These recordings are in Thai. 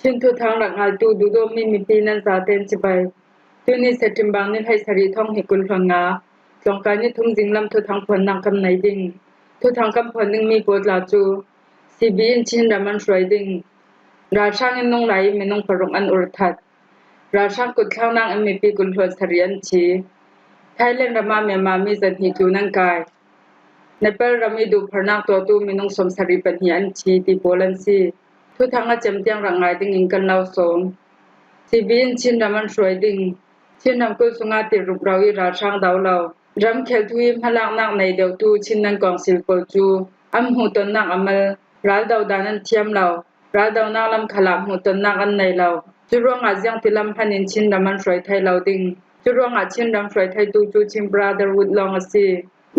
ชินทุทางหลักงาตูดูโดมีปีนันสาเตนจิบายตุนี่เซติมบังนี่ให้สรีท่องให้กุลฟังงาสงการนี่ทุ่งจิงลำทุทางผลนางกำไหนดิ่งทุทางกำผลนึงมีโปรดลาจูซีบีอินชินดามันสวยดิ่งราชาเงินนงไหลไม่นงปรกอันอุรทัดราชากุดข้าวนางอเมปีกุลหวนสรีอันชีไทยเล่นรามาเมียมามีจันทีตูนังกายในเปรรามีดูพระนางตัวตูมีนงสมสรีปัญญาอันชีติโปลันซีทุทางอาจำเตียงรังไงดิ่งอิงกันเล่าสงซีบีอินชินดามันสวยดิ่งชินนำกุสุงาติรุปราวิราชางดาวเรารำเคลทุยมหลังนักในเดียวตูชินนังกองสิลโปจูอัมหูตนนักอมลรัลดาวดานันเทียมเรารัลดาวนักลำขลับหูตนนักอันในเราจุรวงอาเจียงติลำพันินชินดามันสวยไทยเราดิ่งจุรวงอาชินดำสวยไทยตูจูชิมบราเดอร์วุดลองอซี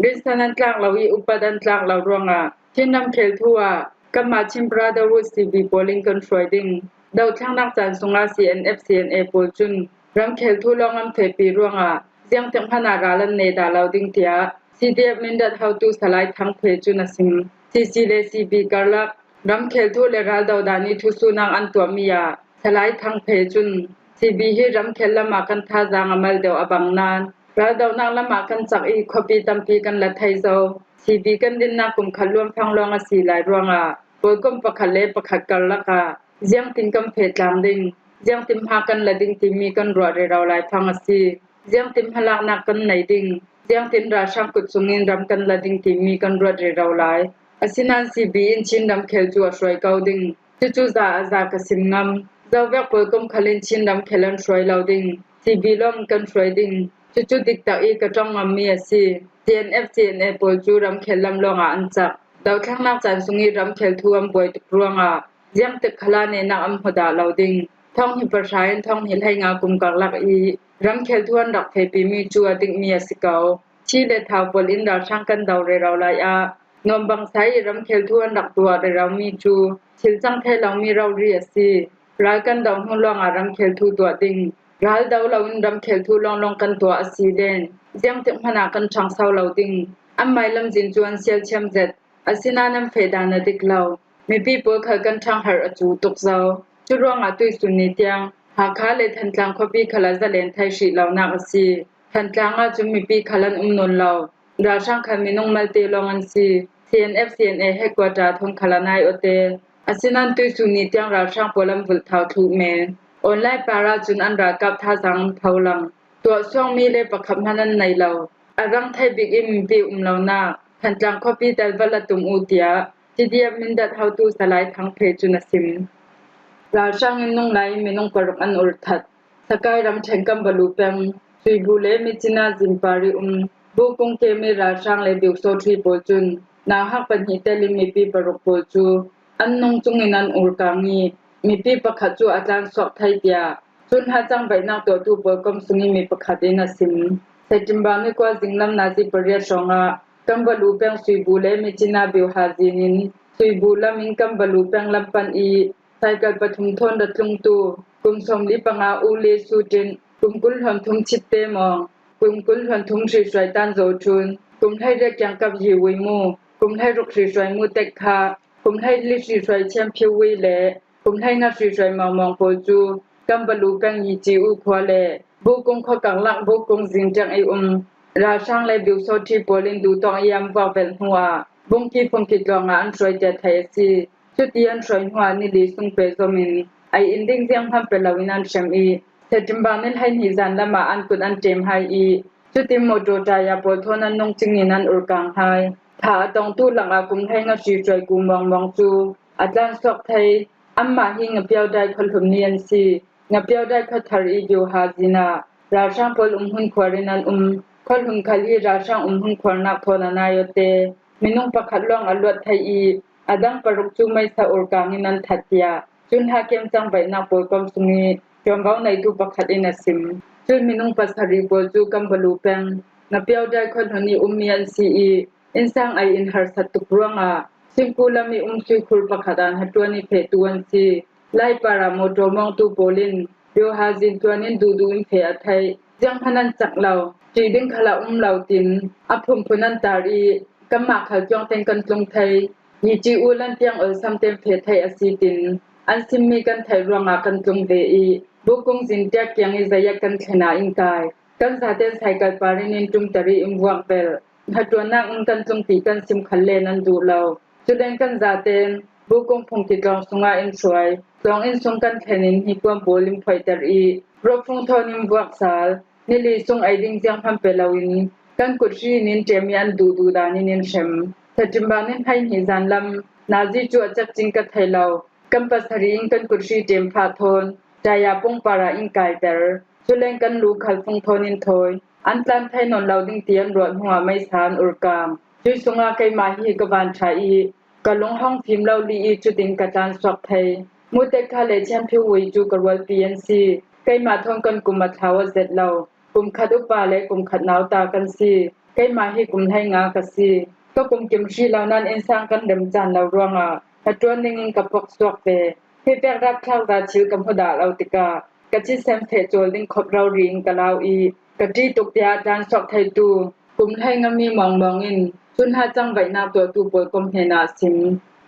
ดิสนันกลางเราอีอุปดันกลางเรารวงอาชินนำเคลทัวกัมมาชิมบราเดอร์วุดซีบีโปลิงกันสวยดิ่งดาวช่างนักจันสุงา CNF CNA โปลจุนรำเคลทุลองอัมเทปีรวงอาเจียงจังพนาราลันเนดาเราดิ่งเตียCDF มินดัดเฮาตูสลายทั้งเพจุนสิง CC เล CB กาลักรำเคลทุเลราดาวดานิทุสุนางอันตัวมียาสลายทั้งเพจุน CB ให้รำเคลละมากันทาจางอมัลเดวอบังนานราดาวนางละมากันจักอีคปีตัมปีกันละไทยเจ้า CB กันดินนากุมขันรวมฟังรองอสีหลายรวงอาโปยกุมปะขันเลปะขัดกันละกาเจียงติงกำเพจลางดิงเจียงติมหากันละดิงติมีกันรัวเรเราหลายฟังอสีเจียงติมหลักนักกันไหนดิงเจียงตินราชากุดสุงินรำกันละดิงติมีกันรัวเรเราหลายอสินันซีบีอินชินดำเคลจัวสวยเกาดิงจุๆซากะสิมงำเจ้าแวกโปยกุมขลินชินดำเคลันสวยเราดิงซีบีล้อมกันสวยดิงจุๆดิกตาอีกะจ้องงำมีอสี TNF CNA โปยจูรำเคลลำลองอันจักดาวข้างนักจันสุงิรำเคลทวมป่วยตุกรวงอาเจียงตึกขลาเนนักอัมพดาเราดิงท่องหิประชายท่องหิให้งากุมกักลักอีรำเคลทวนดักเทปีมีจัวดิงมีอสิเกาชีเลทาวปลินดาช่างกันดาวเรเราลายอานอมบังไซรำเคลทวนดักตัวเรเรามีจูชิลจังเทเรามีเราเรียสีรายกันดาวหุ่นลองอารำเคลทูตัวดิงรายดาวเราอินรำเคลทูลองกันตัวอสีเดนเจียงตึกพนากันช่างเศร้าเราดิงอัมไมลำจินจวนเซียลเชมเจ็ดอสินานำเฟดานดิกเรามีปีโปขกันช่างหาอจูตกเจ้าจุรวงอาตุยสุนิเตียงหาคาเลทันกลางคบีขลาจะเลนไทยชีเหล่านักอสีทันกลางอาจุมีปีขลันนนเราราช่างขมินงมัลเตลองอันซี CNF CNA ให้กว่าจาทงขลานายโอเตอสินันตุยสุนิเตียงราช่างโปลัมบุลทาวทุเมออนไลน์ปาราจุนอันรากับท่าสังเผาลังตัวช่วงมีเลประคับพนันในเราอารังไทยบิกอิมปีเรานาทันกลางคบีเตลวลตุมอูเตียที่เดียมินดัดเฮาตูสลายทั้งเพจุนสิมราช่างนงไหลไม่นงปรกอันอุรทัดสกายรำเชงกัมบลูเปงสุยบุเลมิจินาจิมปาริบุกงเกมีราช่างเลบิวโซทรีโปจุนนาฮักปัญหิเตลิมีปีปรกโปจูอันนงจุงนันอุรกางีมีปีประคัดจูอาจารย์สอบไทยเดียจุนหาจังใบนักตัวตูเบกมสุงิมีประคัดเดนสิมเซจิมบานิกว่าจิงลำนาจิปริยชงะกัมบลูเปงสุยบุเลมิจินาบิวฮาจินินสุยบุลมิงกัมบลูเปงลำปันอีไซกัลปทุมทนดัดลุงตูกุมสมลิปังอาอูเลสูจินกุมกุลหันทุมชิตเตมองกุมกุลหันทุมสีสวยตันโจชุนกุมให้เรียกยังกับยีวิมูกุมให้รุกสีสวยมูเต็กคากุมให้ลิสีสวยเชมพิววิเลกุมให้นักสีสวยมองโปจูกัมบลูเปงยีจิอุควาเลบุกุมขกังลักบุกุมจิงจังไอราช่างเลบิวโซทีโปลินดูตองยามว่าเป็นหัวบุงกีพงกิดลองอันสวยเจไทยซีชุดเตียนสวยหัวนี่ดีสุงเปโซมินไออินดิ้งเสียงพันเปลาวินันเชมอีเซจิมบานิลให้นิจันละมาอันกุดอันเจมไฮอีชุดติมโมโจจายาโปโทนันนงจิงนินันอุรกังไฮผาตองตู้หลังอากุมให้งาชีสวยกุมมองจูอาจารย์สอกไทยอัมมาหิงเปียวได้คนลุมเนียนซีงเปียวได้พัทรีโยฮาจินาราช่างพลหุ่นควารินันคนหุ่นคลีราช่างหุ่นควานักโทนานายเตมินุงประคัดล่องอลวดไทยอีอดังปรุกจุไม่สะอุรกางินันทัตยาจุนหาเกมจังใบนักโปยกมสุงียอมเว้าในทุประคัดอินสิมจุนมินุงปัสหรีโปจูกัมบลูเปงงเปียวได้คนหนีมีอันซีอีอินซังไออินหาสัตตุกรวงอาซิมกูลามีซุยคุลประคัดานหัตัวนี้เพตวนซีไล่ปาราโมโตมองตูโปลินเดียวฮาจินตัวนี้ดูอินเพอไทยจังพนันจักเราจีดึงขลาเราตินอภุมพนันตารีกัมมาขจองเต็งกันลงไทยยีจีอูลันเตียงซัมเต็มเพไทยอสีตินอ อันซิมมีกันไทรวงากันจงเวอีบุกงสินเตียกยังอิซายกันชนะอิงกายกันสาเตนไซกัลปารินินจุมตรีอิมวงเปลหัดวนักอังกันจงตีกันซิมคันเลนันดูเราจุดงกันสาเตนบุกงพงกิจองสุงาอินสวยสองอินสงกันแค่นินฮิความโบลิมไฟตรีรบฟงทอนิมวกสาลนิลีสงไอดิงจังพัมเปลาวินกันกุชีนินเจมีอันดูดานินินเชมถ้าจิมบานินให้หิจานลำนาซีจัวจักจิงกัดไทเรากัมปัสรีอิงกันกุชีเจมพาทนจายาปงปาราอิงกายเตอร์จุเลงกันลูขัลฟงทอนินทอยอันตันไทยนนเราดิงเตียนรวดหัวไม่สานอุรกามจุยสงาไกมาฮีกบานชาอีกะลงห้องพิมพ์เราลีอีจุดิงกะจานสวกไทยมุเตคาเลแชมพิววิจูกะวล PNC ไกมาทองกันกุมมาทาวเซตเรากุมขัดอุปาและกุมขัดนาวตากันซีไกมาฮีกุมให้งากะซีก็กุมกิมชีเหล่านั้นเอ็นสร้างกันเดิมจานเรารวงอ่ะถ้าจวนนิงกับพวกสวกเปที่แปกรับชาวราชิวกัมพดาเราติกากะจิเซมเพโจลิงขบเราริงกะลาวอีกะจิตุกยาจานสวกไทยตูกุมให้งามีมองอินจุนหาจังไว้นาตัวตูปวยกมเฮนาสิม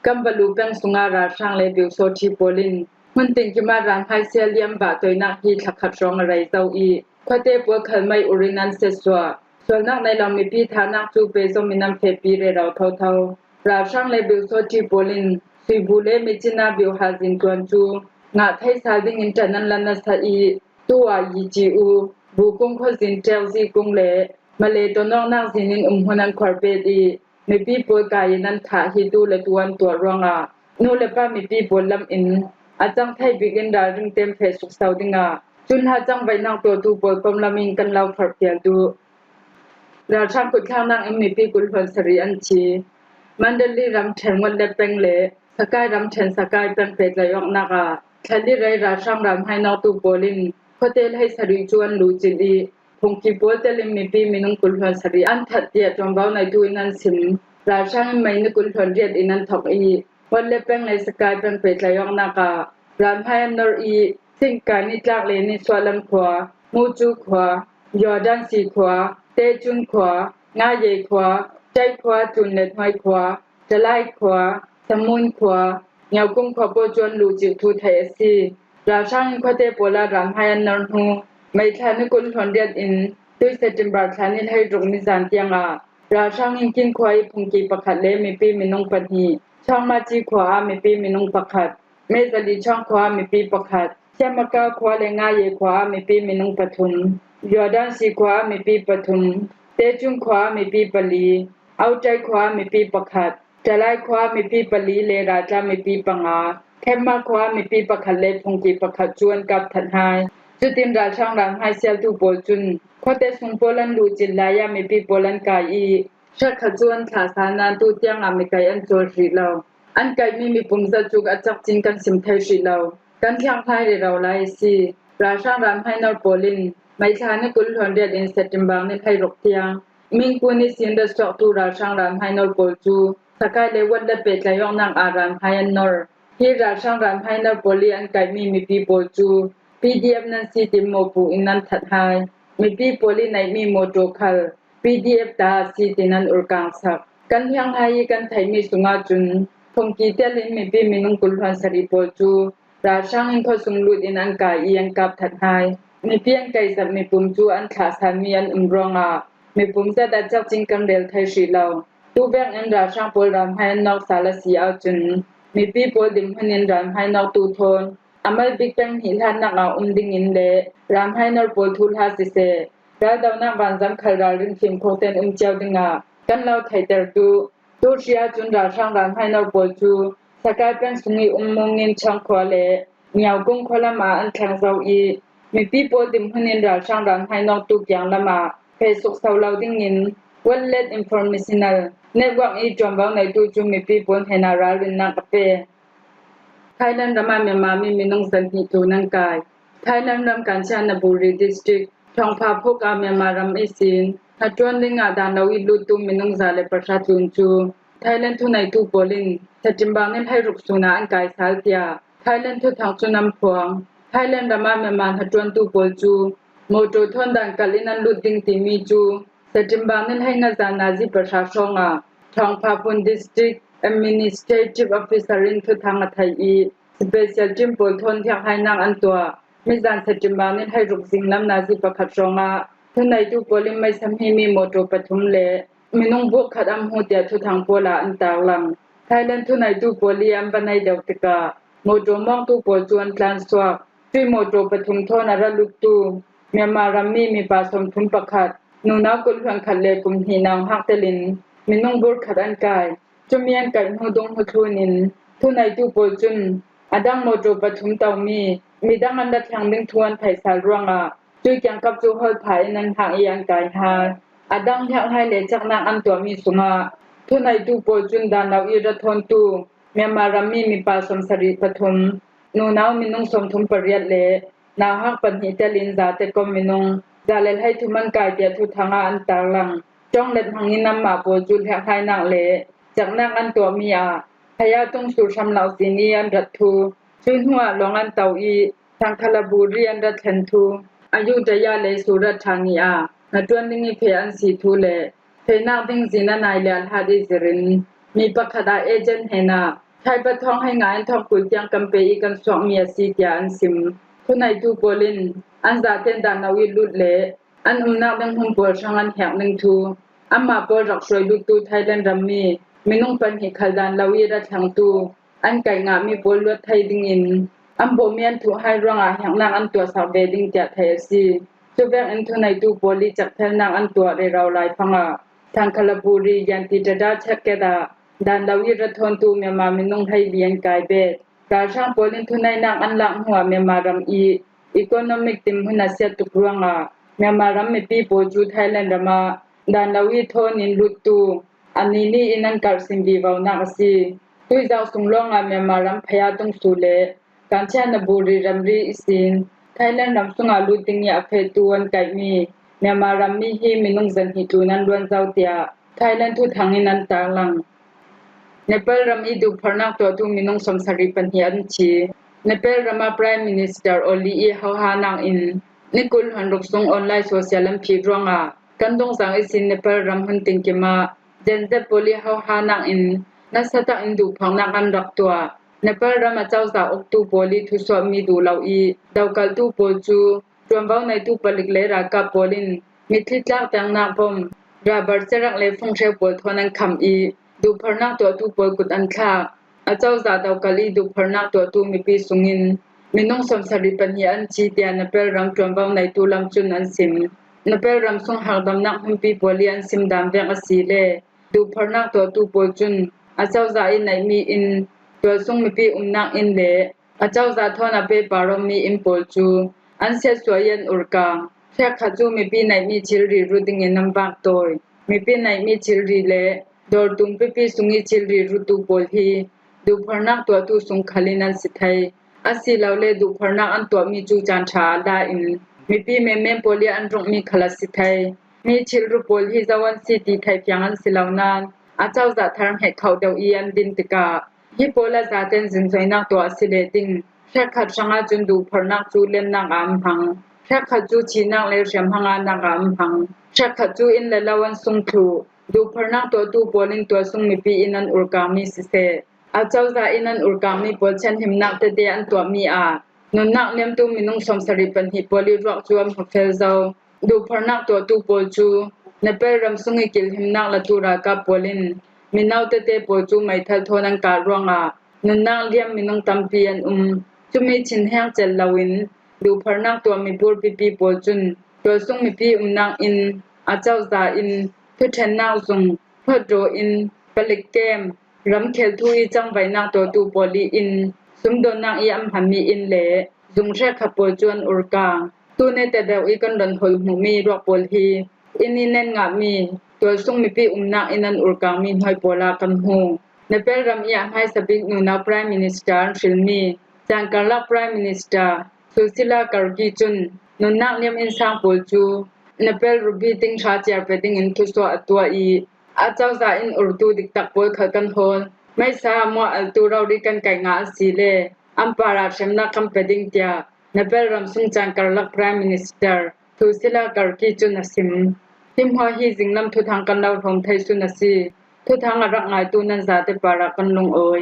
กัมบลูเป็งสุงาราช่างเลบิวโซทีโปลินมันติงกิมารานไฮเซียเลียมบาตวยนักฮีทักขัดรองอะไรเจ้าอีควเตปัวขันไม่อุรินันเสสวาส่วนนักในเรามีพี่ฐานักจูเปซมินัมเฟปีเรเราเท่าราช่างเลบิวโซทีโปลินสิบูเลมิจินาบิวฮาซินกวนจูงาไทยซาดิงอินจันนันลันนัสอีตัวยีจีอูบุกงขสินเจลซีกงเลมาเลตัวนอกนักสินินหนันคอร์เปตีมีปีปวยกายนันถาฮิดูและตวนตัวรองนูเลป้ามีปีปวลำอินอาจังไทยบิกินดาริงเต็มเพสุกสาวดิงจุนหาจังไว้นางตัวตูปวยปมลำมิงกันเราฝักเปียดูราช่างกุดข้างนางเอ็มมีปีกุลพันสรีอันชีมันเดลีรำเชงวันเดเป็งเลสกายรำเชนสกายเป็นเป็ดเลยอกนากาแคลิไรราช่างรำให้นอตูโปลินโคเตลให้สรีจวนลูจิลีพงกีโปเตลิมีปีมินุงกุลพันสรีอันทัดเดียจอมเบาในดูนันสิมราช่างไม่นึกุลพันเรียดอินันทอกอีวันเลเป็งในสกายเป็นเป็ดเลยอกนาการำให้นอร์อีสิ่งการนิจากเลนิสวาลัมขวามูจูขวายอดันสีขวาเตจุนขวางาเยขวาใจขวาจุนเล็ดห้อยขวาจะไล่ขวาสมุนขวาเหงากุ้งขวาโปจวนลูจิทูไทยซีราช่างควเตโปลารำให้นอร์ฮูไม่ทานุกุลหอนเดียดอินด้วยเซติมบาทานิให้ตรงนิสานเตียงราช่างอิงกินควายพงกีประคัดเลมีปีมินงปนีช่องมาจีขวามีปีมินงประคัดเมสลีช่องขวามีปีประคัดเชมกาขวาเลงาเยขวามีปีมินงปทุมยอดันสีขวามีปีปทุมเตจุงขวามีปีปลีเอาใจขวามีปีประคัดจะไล่ขวามีปีปลีเลราจามีปีปังแคมมาขวามีปีประคัดเลพงกีประคัดจวนกับทันหายจุติมราช่างรำให้เซลตูโปจุนโคเตสุงโปลันลูจิลายามีปีโปลันกายอีชักขจวนขาสานันตูเตียงอเมริกาอันโจรีเราอันไกมีปุ่มจะจุกอัจักจิงกันสิมเทชีเรากันเที่ยงไทยเราไลซีราช่างรำให้นอร์โปลินไม่ทานกุลหอนเดียดอินเซติมบางในไทยรกเตียงมิงกูนิสินเดสตูราช่างรำให้นอร์โปจูสกายเลวันเดเปตเลยองนางอารามให้นอร์ที่ราช่างรำให้นอร์โปลีอันไกมีปีโปจู PDF นั้นสิติโมปูอินันทัดหายมีปีโปลีในมีโมโตคัล PDF ตาสิตินันอุรกังสักกันเที่ยงไทยกันไทยมีสุงาจุนพงกีเตลินมีปีมินุงกุลพันสรีโปจูราช่างอินทสุงลุดอินันกายเอียงกับทัดหายมีเพียงไกสับมีปุ่มจูอันขาสามีอันรองมีปุ่มจะดัดจักจิงกันเดลไทยชีเราตูแบงอันราช่างโปลรำให้นอกสารสีเอาจุนมีปีโปดิมพนินรำให้นอกตูโทนอามัลบิ๊กแบงหินหันนักดิงอินเลรำให้นอร์โปลทุลฮาสิเซราดาวนักวันจำขลารินฟิมโคเตนเจ้าดิงกันเราไทยเตอร์ตูเชียจุนราช่างรำให้นอร์โปลจูสกายเป็นสุงีมงงินช่างขวาเลเหนียวกุ้งขลามาอันแข็งเศร้าอีมีปีโปดิมพนินราช่างรำให้นอกตุกอย่างละมาเพสุกเศร้าเราดิงอินวันเล็ดอินฟอร์เมชันนัลเน็ตเวิร์กอีจอมบ้างในตูจูมีปีโปเฮนาราลินนักเปThailand Rama Myanmar mi minung san hi tu nang kai Thailand Ram Kanchanaburi district Thongpha Phok Myanmar Ram isin hatron linga dan lawi lutu minung zale prasha chunchu Thailand thu nai tu polin Setimbang nen hai ruk suna an kai saltia Thailand thu thang chunam phuang Thailand Rama Myanmar hatron tu polchu moto thon dan kalinan luting timi chu Setimbang nen hai nga zanazi prasha songa Thongpha Phun district Administrative Officer in Thang Thai E special team ปลทนที่ให้นางอันตัวมีจานเซจิมบานิให้รุกสิงลำนาซิประคัดรองะทุนในตู้ปลิมไม่สัมหิมีโมโตปทุมเลมีนงบุกขัดอัมหูเตียทุทางโปลาอันตากลังไทยแลนด์ทุนในตู้ปลิอัมบันในเดวติกาโมโตมองตู้ปลจวนทรานสวากที่โมโตปทุมทอนารลุกตูเมียมารัมมีปาสมทุมประคัดนูนากุลหวงขัดเลกุมหีนางฮักเตลินมีนงบุกขัดอันกายจุมีอันไก่หูดงหูทุนินทุนในตู้ปลจุนอดังโมโตปทุมเตามีดังอันดัดทางดึงทวนไทยสารรวงจุยจังกับจูฮอลไผนั้นทางอีอันกายหาอดังทักให้เลจากนางอันตัวมีสุงาทุในตู้โปจุนดานาวอีระทนตูเมียมารัมมีปาสมสริปทุมนูนาวมีนงสมทุมปริยัดเลนาฮักปันหิเตลินจาเตกอมมินงจาเลให้ทุมันกายเตียทุทางอันตาลังจ้องเล็ดหังนินำมาโปจุนแทกให้นางเลจากนางอันตัวมีพยาตงสู่ชำเหล่าสินีอันรัตทูจุนหัวลองอันเตาอีทางคาลาบูรีอันรัตเทนทูอายุทยาเลสุรัตธานีณจวนนี้เพอันสีทูเลเพนาติงสินานายเลหาดิสิรินมีปะคดาเอเจนต์เฮนาไทยปะทองให้งานทองกุลจังกัมเปอีกันสองเมียสีเตียอันซิมทุนายตูโปลินอันซาเตนดานาวิลุดเลอันนาดังหุมโปช่างอันแหกนึงทูอัมมาโปรักสวยลุตูไทยแลนด์รัมมีมินงปันหิคัลดานลาวีรัทางตูอันไก่งามีโปลวดไทยดิงอินอัมโบเมียนถูให้ร่วงแห่งนางอันตัวสาวเบดิงเตียไทยซีจุแบงอันทุนายตูโปลิจากแทนนางอันตัวเรเราลายฟังทางคาลาบูรียันติจดาเชกเกดาดานลาวีรัทนตูเมียมามินงให้เลียนกายเบดกาช่างโปลินทุนายนางอันลังหัวเมียมารัมอีโคโนมิกติมหุนาเซียตุกร่วงเมียมารัมมีปีโปจูไทยแลนด์รามาดานลาวีโทนินลุตูอันนี้นี่อินันการสิงดีวาวนักซีตุยเจ้าสุงลงเมียมารัมพยาตงสูเลการเช่นบุรีรัมรีสินไทยแลนด์รัมสุงอาลุติงยาเพตูวันไก่มีเมียมารัมมีฮีมินุงจันฮิตูนันดวนเจ้าเตียไทยแลนด์ทุทางนันตาลังเนเปลรัมอีดูพนักตัวตุมินุงสมสริปัญญาอันชีเนเปลรัมพรายมินิสเตอร์โอลีอีเฮาฮานางอินนิกุลหันรุกซุงออนไลน์โซเชียลลัมพีรองกันดงสังอิสินเนเปลรัมหันติงกิมาเจนเจโปลีเฮาฮานางอินนัสตะอินดูพังนักอันรักตัวเนเปลรัมเจ้าสาวอกตูโปลีทุสวมีดูเหล่าอีดาวกัลตูโปจูรวมเบ้าในตูปลิกเลรากาโปลินมิทิจักแตงนาพมราบาร์เจรักเลฟงเชโปลทนันคำอีดูพนักตัวตูโปกุดอันคาเจ้าสาวดาวกัลีดูพนักตัวตูมีปีสุงินมินงสมสริปัญญาอันชีเตียนเปลรัมรวมเบ้าในตูลำจุนอันซิมเนเปลรัมส่งหักดำนักหุ่นปีโปลีอันซิมดามเวียงอสีเลดูพนักตัวตูโปจุนเจ้าสาวอินไหนมีอินตัวส่งมีปีนักอินเลเจ้าสาวทอนาเปปารมีอินโปจูอันเสียสวยยันอุรกาแค่ขจูมีปีไหนมีชิลรีรูดิงอินนัมบักโตยมีปีไหนมีชิลรีเลดอร์ตุงปีสุงิชิลรีรูตูโปลีดูพนักตัวตูสุงขลินันสิไทยสิลาวเลดูพนักอันตัวมีจูจันชาดาอินมีปีเมโปลีอันรงมีขลัสสิไทยมีชิลรูโปลีจาวันสิตีไทยเพียงอันสิลาวนานเจ้าจะทางให้เขาเดาอีอันดินติกาฮิโปลาจะเต้นสินสวยนักตัวสิเลติงแค่ขัดช่างจุนดูพนักจูเล่นนักอัมพังแค่ขัดจูชีนักเลเชียมพังนักอัมพังแค่ขัดจูอินเลลาวันสุงครูดูพนักตัวตูโปลินตัวสุงมีปีอินันอุรกามีสิเซเจ้าจะอินันอุรกามีโปลเชนหิมนักเตเดอันตัวมีนนนักเลี้ยมตูมีนุ่งสมสริปันฮิโปลีรักจวมหักเฟลเจ้าดูพนักตัวตูโปจูเนเปรัมสุงกิลหิมนักละตูรากาโปลินมินาวเตเตโปจูไม่ทัลโทนังการวงนนนักเลี้ยมมินุงตัมปีอันจุมีชินแห้งเจลลาวินดูพนักตัวมีปูร์ปีโปจุนตัวสุงมีปีนักอินเจ้าจะอินพุทธนาสุงพดโรอินเปลิกเกมรำเคลทุยจังไว้นักตัวตูโปลีอินสุมโดนักยามหามีอินเลจุงเชคขับโปจวนอุรกาตูเนแต่เดวอีกันดันหลหูมีรอกโปลีอินนี่เน้นงามีตัวสุงมีปีนักอินันอุรกามีหอยโปลากันหูในเปรำยาให้สบิกนูนาพรายมินิสเตอร์ฟิลมีจังการลักพรายมินิสเตอร์สุศิลาการกิจุนนุนักเลียมอินสังโปจูในเปรรูบีติงชาเจียร์เปติงอินทุสวะตัวอีเจ้าจะอินอุรดูดิกตักโปลขัดกันโฮลไม่สามารถอัลตูเราดิกันไก่งาสีเลอัมปาราเชมนักคำเปดิงเตียในเปรำสุงจังการลักพรายมินิสเตอร์สุศิลาการกิจุนนสิมทิมหัวฮีจิงลำทุทางกันดาวทงไทยสุนสีทุทางรักงายตูนันซาเตปารากันลงโอย